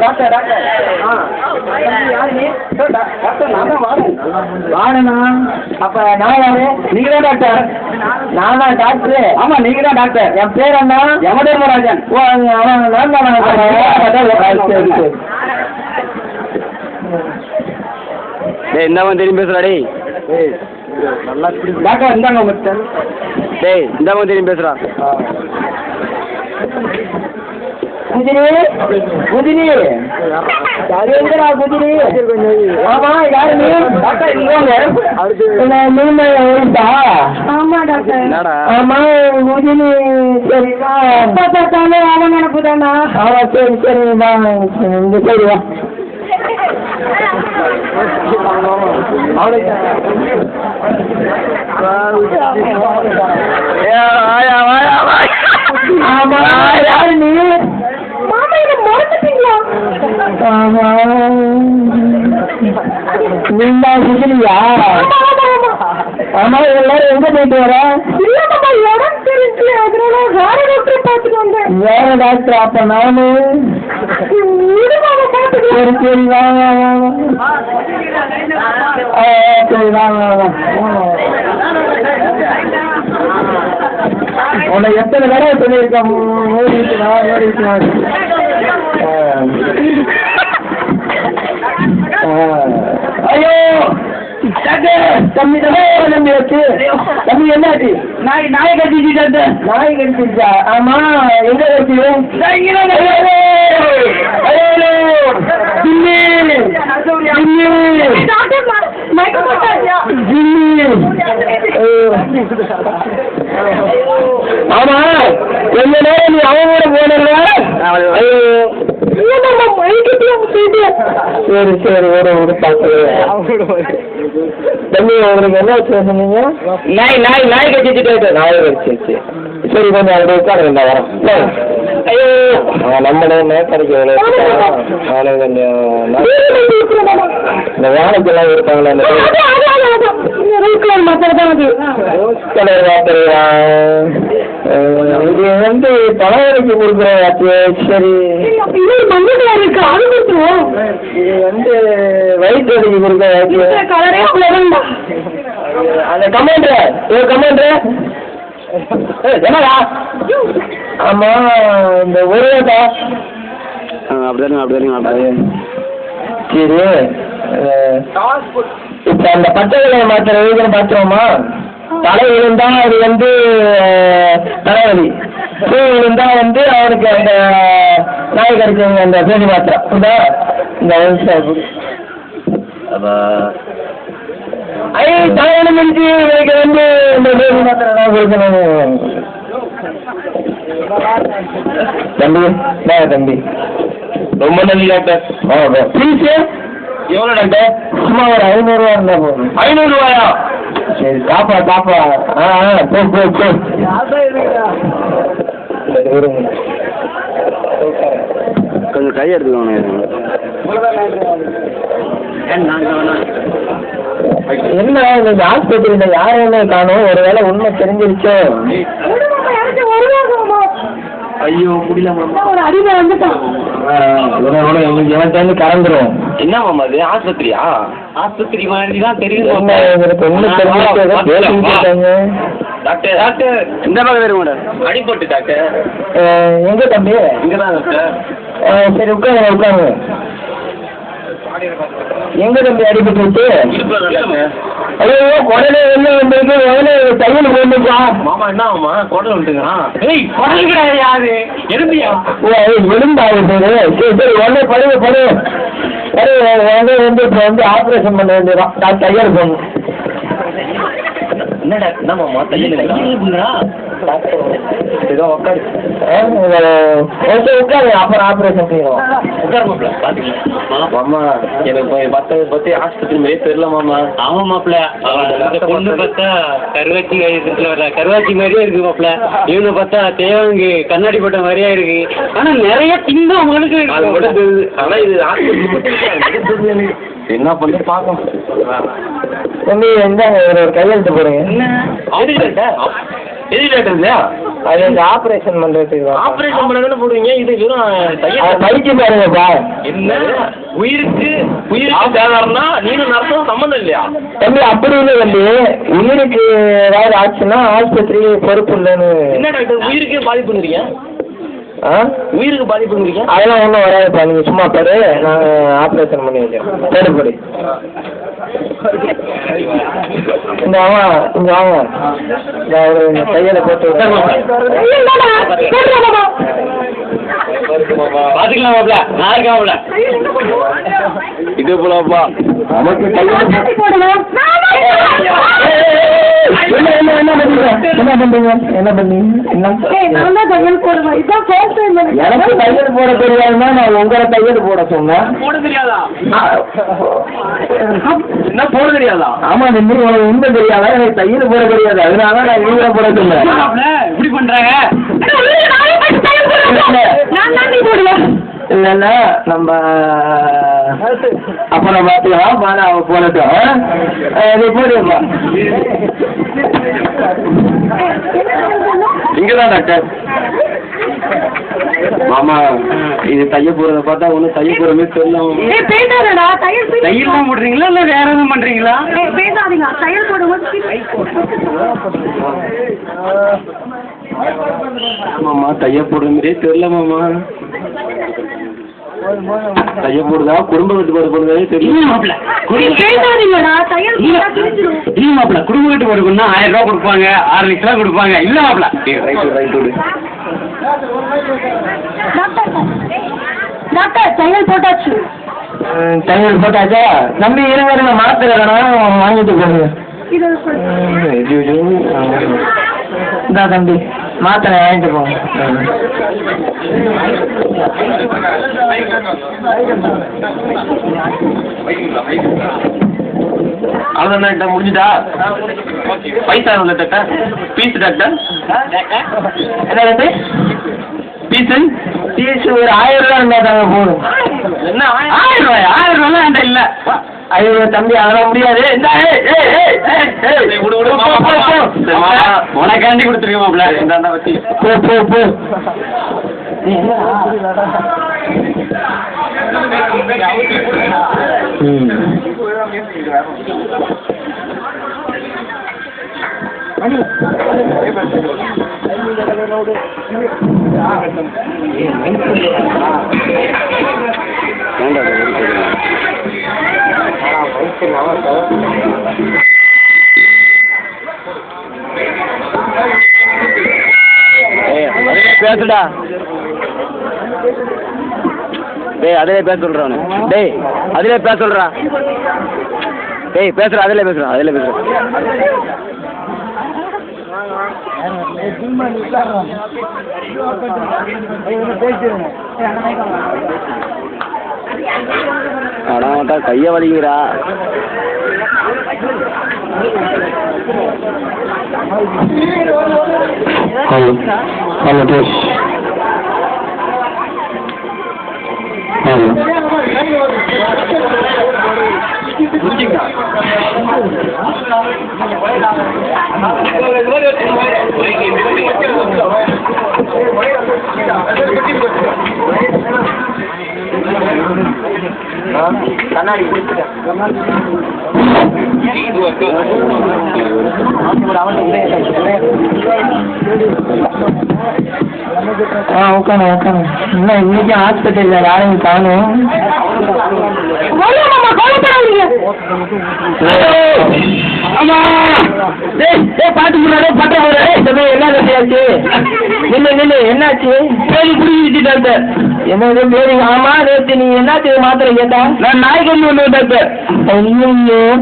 Doctor doctor doctor நான் தான் வாடனா. அப்போ நான் யாரு? நீங்கள் தான் டாக்டர். நான் தான் டாக்டரு. ஆமாம் நீங்கள் தான் டாக்டர். என் பேர் என்ன? யமதர்மராஜன். ஓ அவன் நான் தான். சரி சரி. டேய் இந்தாம தெரியும் பேசுறா டேய். நல்லா டாக்டர் இந்தாங்க மிஸ்டர். டேய் இந்தாம தெரியும் பேசுறா. குதிரி குதிரி எங்கடா குதிரி? ஆமா யாரு நீ? டாக்டர் ஆமா டாக்டர். ஆமா குதிரி சரிவா பார்த்தாலே அவன் நினைப்புதானா? ஆமா சரி சரி வா இங்க சரி வா. ஆமா யாரு நீ? மாமா இதை மறந்துட்டீங்களா? ஆமா நீங்க குதிரியா? ஆமா எல்லாரும் எங்க போயிட்டு வர? இல்ல நம்ம இடம் தெரிஞ்சு அதனால வேற டாக்டர் பார்த்துட்டு வந்தேன். வேற டாக்டர்? அப்ப நானு சரி சரி வாங்க சரி வாங்க உன்னை எத்தனை தடவை சொல்லியிருக்கேன் ஐயோ தம்பி தம்பி வச்சு தம்பி என்னாச்சு? நாயை கட்டிட்டு நாயை கட்டிச்சா? ஆமா எங்க வச்சு? ஆமா கொஞ்ச நேரம் நீ அவங்க கூட போன. சரி சரி ஒரு தம்பி உங்களுக்கு என்ன வச்சு சொன்னீங்க? நாய் நாய் நாய் கட்டிட்டு நாய் கடிச்சிருச்சு. சரி கொஞ்சம் அப்படி உட்காருங்க இந்த வரேன். ஐயோ நம்ம கிடைக்க கொஞ்சம் இந்த வேலைக்கெல்லாம் இருப்பாங்களே இது வந்து தலைவரைக்கு கொடுக்குற. சரி இது வந்து வயிற்று வலிக்கு கொடுக்குற. அந்த கமாண்டர் என்னடா? ஆமா இந்த ஒரு அப்படிதானே. சரி இப்ப அந்த பச்சை மாத்திரை எழுதுன்னு பார்த்துருவோமா? தலை விழுந்தா அது வந்து தலைவலி, பூ விழுந்தா வந்து அவருக்கு அந்த நாய் கடிச்சவங்க அந்த பேசி மாத்திரை தலைவலி முடிஞ்சு எனக்கு வந்து இந்த பேசி மாத்திரை நான் கொடுக்கணும். தம்பி ரொம்ப நன்றி டாக்டர். ப்ளீஸ் எவ்வளோ டாக்டர்? சும்மா ஒரு 500 ரூபா இருந்தால் போதும். 500 ரூபாயா? சரி பாப்பா கொஞ்சம் கை எடுத்துக்கோங்க. என்ன இந்த ஆஸ்பத்திரியில் யாருமே காணும்? ஒரு வேளை உண்மை தெரிஞ்சிருச்சோ? ஐயோ முடியல ஒரு அடிமை வந்துட்டான். எனக்கு கறந்துரும். என்ன மாமா அது ஆஸ்பத்திரியா? ஆஸ்பத்திரி மாதிரி தான் தெரியும். டாக்டர் டாக்டர் இந்த பக்கம் வருங்க அடிபட்டு டாக்டர். எங்க தம்பி? இங்கதான் டாக்டர். சரி உட்காருங்க. எங்க தம்பி அடிபட்டு? ஐயோ குடலே வெளில வந்துருக்கு. தையல் போட்டுச்சா? மாமா என்ன ஆமா குடல் வந்துட்டுங்களா? குடல் கிடையாது. யாரு எலும்பியா? எலும்பாது சரி சரி உடனே படு வந்து இப்போ வந்து ஆப்ரேஷன் பண்ண வேண்டியதான். தையல் போடணும். என்ன டாக்டர்? என்ன மாமா தையல் ஏதோ உட்காரு உட்காரு அப்புறம் ஆப்ரேஷன் செய்யணும். உட்காருமாப்ல பாத்துக்கலாம். மாமா எனக்கு பத்து ஆஸ்பத்திரி மாதிரியே தெரியல மாமா. ஆமா மாப்பிள்ள பொண்ணு பார்த்தா கருவாச்சி மாதிரியே இருக்கு மாப்பிள்ள. இவனை பார்த்தா தேவங்க கண்ணாடி போட்ட மாதிரியா இருக்கு. ஆனா நிறைய திங்கும் அவங்களுக்கு. ஆனா இது ஆஸ்பத்திரி என்ன பண்ண பார்க்கணும். தம்பி எந்த ஒரு கையெழுத்து போடுங்க. என்ன எது லேட் இல்லையா? அது இந்த ஆப்ரேஷன் பண்ணுறதுக்கு தான். ஆப்ரேஷன் பண்ண போடுவீங்க, இது வெறும் பைக்கு பாருங்கப்பா. என்ன உயிருக்கு தேவைன்னா நீனும் நர்ஸும் சம்மந்தம் இல்லையா? தம்பி அப்படி இல்லை தம்பி, உயிருக்கு ஏதாவது ஆச்சுன்னா ஆஸ்பத்திரி பொறுப்பு இல்லைன்னு. என்ன டாக்டர் உயிருக்கு பாதிப்புங்கிறீங்க? உயிருக்கு பாதிப்புங்கிறீங்க? அதெல்லாம் ஒன்றும் வராதுப்பா, நீங்கள் சும்மா பாரு, நாங்கள் ஆப்ரேஷன் பண்ணி வைக்கிறோம். தேடுபடி இந்த வாங்க, இங்கே வாங்க, இந்த ஒரு கையில் போட்டு பாத்துக்கலாமாப்ல, நான் இருக்காப்ல. இது போலப்பா நமக்கு கையில் என்ன பண்றீங்க எனக்கு தையல் போட தெரியாதுன்னா நான் உங்களை தையல் போட சொன்னேன். போட தெரியாதா? என்ன போட தெரியாதா? ஆமா, உனக்கு உண்மை தெரியாதா? எனக்கு தையல் போட தெரியாது, அதனால நான் நீங்கள போட சொன்னேன். இப்படி பண்றாங்க. இல்லைன்னா நம்ம அப்புறம் பார்த்துக்கலாம், மாலை அவ போடட்டும். நீ போடுவா இங்கதான் டாக்டர். மாமா இது தைய போறத பார்த்தா ஒன்றும் தைய போற மாதிரி தெரியலாம். தையல் தான் போடுறீங்களா இல்ல வேற எதுவும் பண்றீங்களா? மாமா தைய போடுற மாதிரியே தெரியல மாமா. தைய போடுதா குடும்ப கட்டுப்பாடு போடுறதே தெரியல மாப்பிள்ள. குடும்ப கட்டுப்பாடு பண்ணா 1000 ரூபா கொடுப்பாங்க, 6 லட்சம் ரூபா கொடுப்பாங்க. இல்ல மாப்பிள்ள. டாக்டர் தையல் போட்டாச்சு. தையல் போட்டாச்சா? நம்பி இருங்க, மாத்திரை வேணாம் வாங்கிட்டு போடுங்க. இந்தா தம்பி, மாத்திரை வாங்கிட்டு போங்க. அவ்வளோதான் டாக்டர், முடிஞ்சுட்டா? பைசா எவ்வளோ டாக்டர்? பீஸ் டாக்டர் என்ன தம்பி? பீஸு ஒரு 1000 ரூபா இருந்தா தாங்க போதும். என்ன 1000 ரூபாயா? 1000 ரூபாய் என்கிட்ட இல்லை. ஐயோ தம்பி, அதெல்லாம் முடியாது. உனக்காண்டி கொடுத்துருக்க மாப்பிள்ள. இந்த பத்தி போ. பேசுடா டேய், அதிலே பேச சொல்றான். டேய் அதிலே பேச சொல்றான். டேய் பேசுற, அதிலே பேசுறான், அதிலே பேசுறான். அடா கைய வலிக்கிறா. Hello dash. கண்ணாடி உட்காந்து இன்னும் இன்னைக்கு ஹாஸ்பிட்டலில் யாரையும் காணும். பாட்டு முன்னாடி பட்ட போறேன். என்ன கட்டியாச்சு? நில்லு என்னாச்சு? பேரி புடிச்சிட்டு டாக்டர். என்னது பேரி? ஆமா, நேற்று நீ என்னாச்சு மாத்திரை கேட்டா? நான் நாய் கொண்டு வந்து டாக்டர். ஐயோ,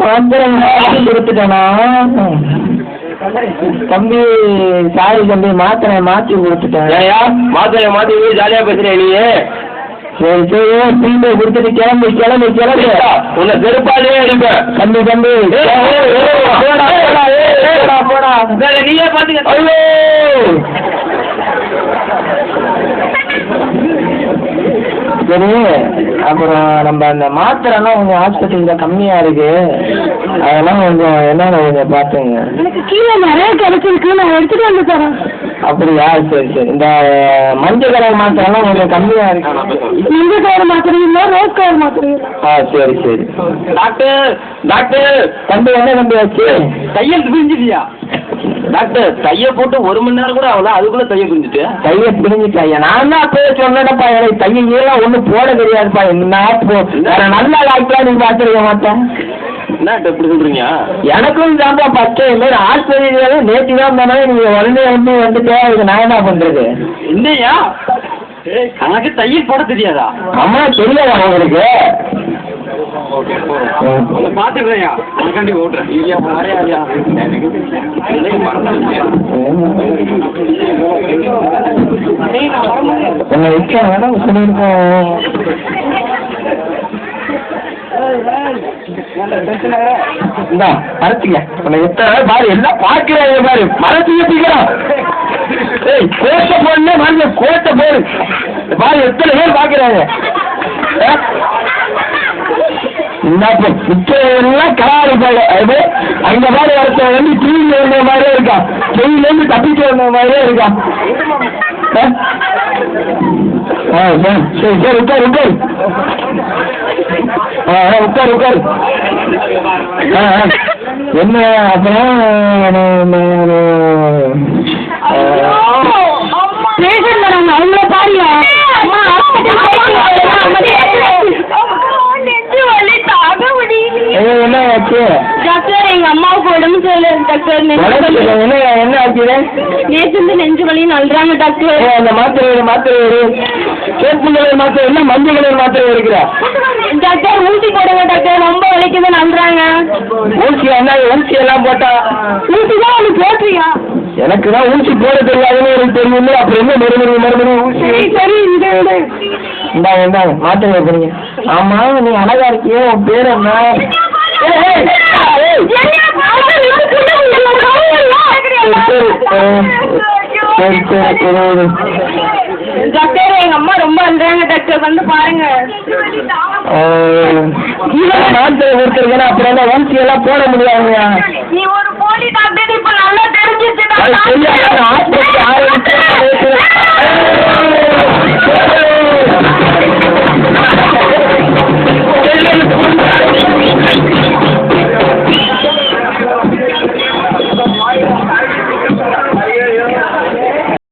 மாத்திரை கொடுத்துட்டேனா? தம்பி சாரி தம்பி, மாத்திரை மாற்றி கொடுத்துட்டேன். மாத்திரை மாத்தி ஜாலியா பேசுறேன் நீ. சரி திரும்ப கொடுத்துட்டு கிளம்பு. உன்னை செருப்பாலே இருப்பேன். தம்பி போடா. நீயே பாத்துக்க. சரி, அப்புறம் நம்ம அந்த மாத்திரைலாம் கொஞ்சம் ஹாஸ்பிட்டலில் கம்மியாக இருக்கு. அதெல்லாம் கொஞ்சம் என்னென்ன கொஞ்சம் பார்த்துங்க. எனக்கு கீழே நிறைய கிடைச்சிருக்கு, நான் எடுத்துட்டு வந்து தரேன். அப்படியா? சரி சரி. இந்த மஞ்சள் கலர் மாத்திரைலாம் கொஞ்சம் கம்மியாக இருக்கு. மஞ்சள் கலர் மாத்திரை இல்லை, ரோஸ் கலர் மாத்திரை இல்லை. சரி சரி. டாக்டர் டாக்டர் தம்பி என்ன தம்பி ஆச்சு? தையல் பிரிஞ்சிட்டியா டாக்டர்? தையல் போட்டு 1 மணி நேரம் கூட ஆகல, அதுக்குள்ள தையல் பிரிஞ்சுட்டு. தைய பிரிஞ்சுட்டாயா? நான் தான் போய் சொன்னேன்ப்பா, எனக்கு தையெல்லாம் ஒன்றும் போட தெரியாதுப்பா. என்ன நல்லா டாக்டரா நீ பார்த்துருக்க மாட்டேன். என்ன இப்படி சொல்றீங்க? எனக்கும் தான்ப்பா பச்சை இல்லை. ஆஸ்பத்திரியில நேற்று தான் தானே நீங்க உடனே வந்துட்டே, அதுக்கு நான் என்ன பண்றது? இல்லையா எனக்கு தையல் போட தெரியாதா? அம்மா தெரியாதா உங்களுக்கு? பாத்துக்கிறேயா அதுக்காண்டி ஓட்டுறேன். இல்லையா மறையாதியா உங்க விஷயம் வேணாம் சொல்லியிருக்கோம். மறைச்சிங்க எத்தனை பாரு, எல்லாம் பார்க்கிறாங்க பாரு, மறைச்சு வச்சுக்கிறோம். கோட்டை போடல மறைஞ்ச கோட்டை போடு பாரு, எத்தனை பேர் பார்க்கிறாங்க. எல்லாம் கலாரி பாடு. அது அந்த மாதிரி ஒருத்த வந்து டிவியில் இருந்த மாதிரியே இருக்கான், டிவிலேருந்து தப்பிச்சு வந்த மாதிரியே இருக்கான். சரி சரி உட்கார் உட்கார். உட்கார் உட்கார். என்ன அப்புறம் பேஷண்ட் வராங்க, அவங்கள பாருங்க. என்ன ஆச்சு டாக்டர்? எங்க அம்மாவுக்கு உடம்பு சரியில்லை டாக்டர். என்ன ஆச்சு? நேற்று நெஞ்சு வலி நல்றாங்க டாக்டர். அந்த மாத்திரை மாத்திரை கேட்பு கலர் மாத்திரை என்ன மஞ்சள் கலர் மாத்திரை இருக்கிறா டாக்டர்? ஊசி போடுங்க டாக்டர், ரொம்ப வலிக்குது நல்றாங்க. ஊசி என்ன ஊசி எல்லாம் போட்டா? ஊசி தான் ஒன்று போட்டுறியா? எனக்கு தான் ஊசி போட தெரியாதுன்னு எனக்கு தெரியும். அப்புறம் என்ன மறுபடியும் ஊசி? சரி இந்த இந்தாங்க மாத்திரை வைக்கிறீங்க. ஆமா நீ அழகா இருக்கியே, உன் பேர் என்ன? டாக்டர் எங்க அம்மா ரொம்ப அழுறாங்க டாக்டர், வந்து பாருங்க. மாத்திரை கொடுத்துருக்கேன், அப்புறம் என்ன ஊசி எல்லாம் போட முடியாதுங்க. நீ ஒரு போலி டாக்டர், இப்ப நல்லா தெரிஞ்சிச்சு. ஆஸ்பத்திரி ஆரம்பிச்சு